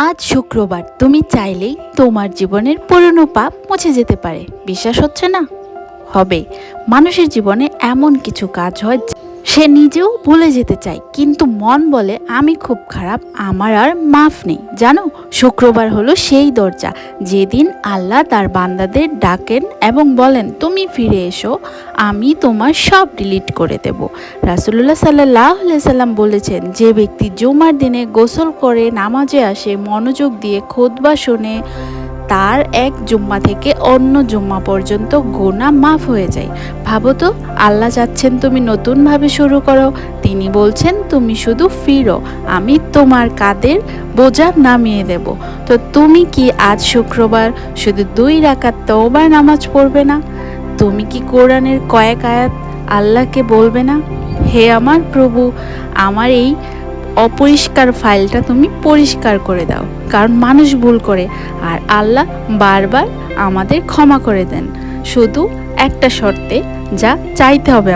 আজ শুক্রবার, তুমি চাইলেই তোমার জীবনের পুরনো পাপ মুছে যেতে পারে। বিশ্বাস হচ্ছে না? হবে। মানুষের জীবনে এমন কিছু কাজ হয় সে নিজেও ভুলে যেতে চায়, কিন্তু মন বলে আমি খুব খারাপ, আমার আর মাফ নেই। জানো, শুক্রবার হলো সেই দরজা যেদিন আল্লাহ তার বান্দাদের ডাকেন এবং বলেন তুমি ফিরে এসো, আমি তোমার সব ডিলিট করে দেব। রাসূলুল্লাহ সাল্লাল্লাহু আলাইহি সাল্লাম বলেছেন, যে ব্যক্তি জুমার দিনে গোসল করে নামাজে আসে, মনোযোগ দিয়ে খুতবা শোনে, তার এক জুম্মা থেকে অন্য জুম্মা পর্যন্ত গুনাহ মাফ হয়ে যায়। ভাবো তো, আল্লাহ চাচ্ছেন তুমি নতুনভাবে শুরু করো। তিনি বলছেন তুমি শুধু ফিরো, আমি তোমার কাঁধের বোঝা নামিয়ে দেব। তো তুমি কি আজ শুক্রবার শুধু 2 রাকাত তওবার নামাজ পড়বে না? তুমি কি কোরআনের কয়েক আয়াত আল্লাহকে বলবে না, হে আমার প্রভু, আমার এই অপরিষ্কার ফাইলটা তুমি পরিষ্কার করে দাও? কারণ মানুষ ভুল করে আর আল্লাহ বারবার আমাদের ক্ষমা করে দেন, শুধু একটা শর্তে, যা চাইতে হবে।